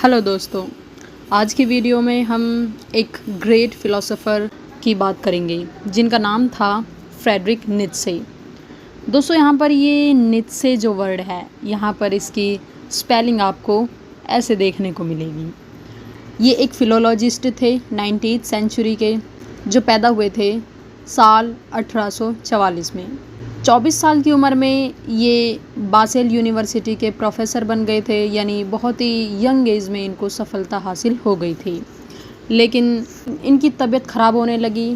Hello दोस्तों, आज की वीडियो में हम एक ग्रेट फ़िलोसोफ़र की बात करेंगे जिनका नाम था फ्रेडरिक नीत्शे। दोस्तों यहाँ पर ये नीत्शे जो वर्ड है, यहाँ पर इसकी स्पेलिंग आपको ऐसे देखने को मिलेगी। ये एक फ़िलोलॉजिस्ट थे 19th सेंचुरी के, जो पैदा हुए थे साल 1844 में। 24 साल की उम्र में ये बासेल यूनिवर्सिटी के प्रोफेसर बन गए थे, यानी बहुत ही यंग एज में इनको सफलता हासिल हो गई थी। लेकिन इनकी तबीयत ख़राब होने लगी,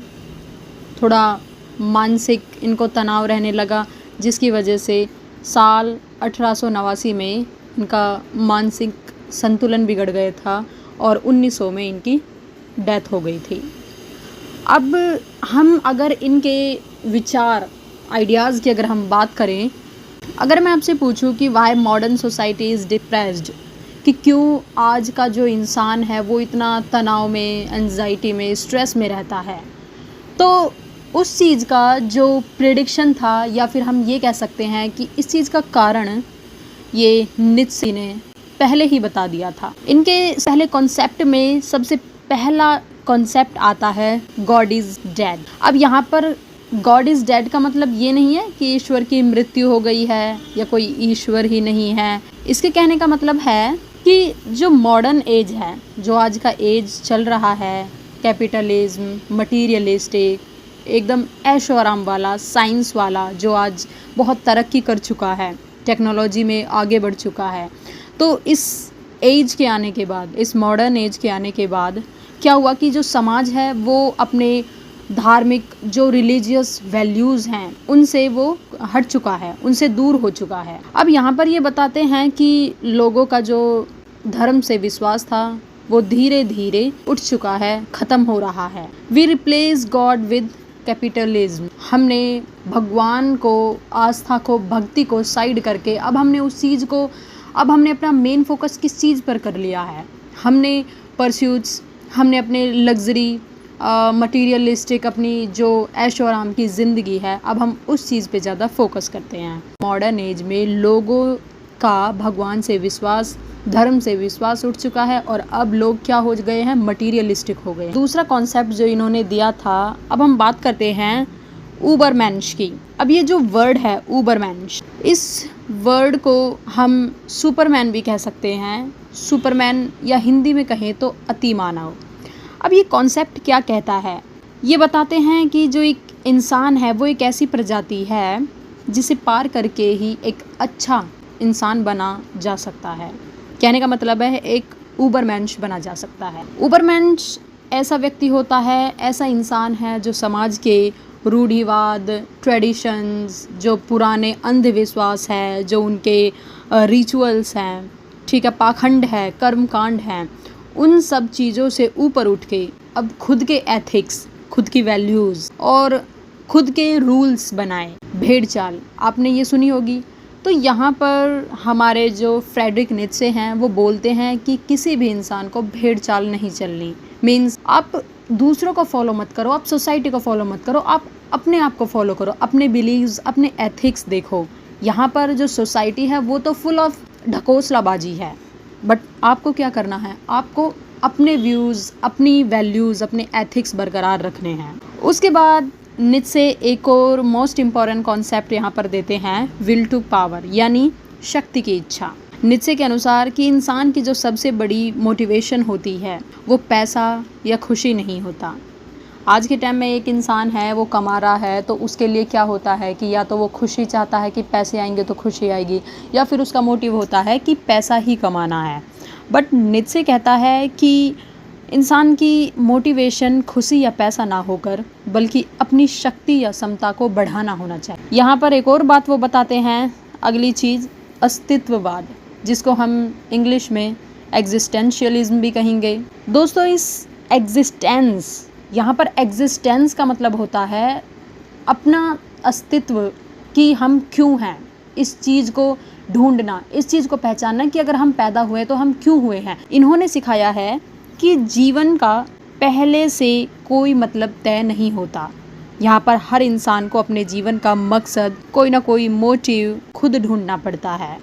थोड़ा मानसिक इनको तनाव रहने लगा, जिसकी वजह से साल 1889 में इनका मानसिक संतुलन बिगड़ गया था और 1900 में इनकी डेथ हो गई थी। अब हम अगर इनके विचार आइडियाज़ की अगर हम बात करें, अगर मैं आपसे पूछूं कि why modern society is depressed, कि क्यों आज का जो इंसान है वो इतना तनाव में, एंजाइटी में, स्ट्रेस में रहता है, तो उस चीज़ का जो प्रेडिक्शन था, या फिर हम ये कह सकते हैं कि इस चीज़ का कारण ये नीत्शे ने पहले ही बता दिया था। इनके पहले कॉन्सेप्ट में सबसे पहला कॉन्सेप्ट आता है गॉड इज़ डेड। अब यहाँ पर गॉड इज़ डेड का मतलब ये नहीं है कि ईश्वर की मृत्यु हो गई है या कोई ईश्वर ही नहीं है। इसके कहने का मतलब है कि जो मॉडर्न एज है, जो आज का एज चल रहा है, कैपिटलिज्म, मटीरियलिस्टिक, एकदम ऐशो आराम वाला, साइंस वाला, जो आज बहुत तरक्की कर चुका है, टेक्नोलॉजी में आगे बढ़ चुका है, तो इस एज के आने के बाद, इस मॉडर्न एज के आने के बाद क्या हुआ कि जो समाज है वो अपने धार्मिक, जो रिलीजियस वैल्यूज़ हैं, उनसे वो हट चुका है, उनसे दूर हो चुका है। अब यहाँ पर ये बताते हैं कि लोगों का जो धर्म से विश्वास था वो धीरे धीरे उठ चुका है, ख़त्म हो रहा है। We replace God with capitalism. हमने भगवान को, आस्था को, भक्ति को साइड करके अब हमने अपना मेन फोकस किस चीज़ पर कर लिया है। हमने परस्यूट्स, हमने अपने लग्जरी, मटीरियलिस्टिक, अपनी जो ऐशो आराम की ज़िंदगी है, अब हम उस चीज़ पे ज़्यादा फोकस करते हैं। मॉडर्न एज में लोगों का भगवान से विश्वास, धर्म से विश्वास उठ चुका है और अब लोग क्या हो गए हैं, मटीरियलिस्टिक हो गए। दूसरा कॉन्सेप्ट जो इन्होंने दिया था, अब हम बात करते हैं ऊबरमेंश की। अब ये जो वर्ड है ऊबरमेंश, इस वर्ड को हम सुपरमैन भी कह सकते हैं, सुपरमैन, या हिंदी में कहें तो अति मानव। अब ये कॉन्सेप्ट क्या कहता है, ये बताते हैं कि जो एक इंसान है वो एक ऐसी प्रजाति है जिसे पार करके ही एक अच्छा इंसान बना जा सकता है। कहने का मतलब है एक ऊबरमेंश बना जा सकता है। ऊबरमेंश ऐसा व्यक्ति होता है, ऐसा इंसान है जो समाज के रूढ़िवाद, ट्रेडिशंस, जो पुराने अंधविश्वास है, जो उनके रिचुअल्स हैं, ठीक है, पाखंड है, कर्मकांड हैं, उन सब चीज़ों से ऊपर उठ के अब खुद के एथिक्स, खुद की वैल्यूज़ और खुद के रूल्स बनाए। भेड़ चाल आपने ये सुनी होगी। तो यहाँ पर हमारे जो फ्रेडरिक नीत्शे हैं वो बोलते हैं कि किसी भी इंसान को भेड़ चाल नहीं चलनी। मीन्स आप दूसरों को फॉलो मत करो, आप सोसाइटी को फॉलो मत करो, आप अपने आप को फॉलो करो, अपने बिलीव्स, अपने एथिक्स देखो। यहाँ पर जो सोसाइटी है वो तो फुल ऑफ ढकोसलाबाजी है, बट आपको क्या करना है, आपको अपने व्यूज़, अपनी वैल्यूज़, अपने एथिक्स बरकरार रखने हैं। उसके बाद नीत्शे एक और मोस्ट इम्पॉर्टेंट कॉन्सेप्ट यहाँ पर देते हैं, विल टू पावर, यानी शक्ति की इच्छा। नीत्शे के अनुसार कि इंसान की जो सबसे बड़ी मोटिवेशन होती है वो पैसा या खुशी नहीं होता। आज के टाइम में एक इंसान है, वो कमा रहा है, तो उसके लिए क्या होता है कि या तो वो खुशी चाहता है कि पैसे आएंगे तो खुशी आएगी, या फिर उसका मोटिव होता है कि पैसा ही कमाना है। बट नीत्शे कहता है कि इंसान की मोटिवेशन खुशी या पैसा ना होकर बल्कि अपनी शक्ति या क्षमता को बढ़ाना होना चाहिए। यहाँ पर एक और बात वो बताते हैं, अगली चीज़ अस्तित्ववाद, जिसको हम इंग्लिश में एग्जिस्टेंशियलिज्म भी कहेंगे। दोस्तों इस एग्जिस्टेंस, यहाँ पर एग्जिस्टेंस का मतलब होता है अपना अस्तित्व, कि हम क्यों हैं, इस चीज़ को ढूंढना, इस चीज़ को पहचानना कि अगर हम पैदा हुए तो हम क्यों हुए हैं। इन्होंने सिखाया है कि जीवन का पहले से कोई मतलब तय नहीं होता। यहाँ पर हर इंसान को अपने जीवन का मकसद, कोई ना कोई मोटिव खुद ढूंढना पड़ता है।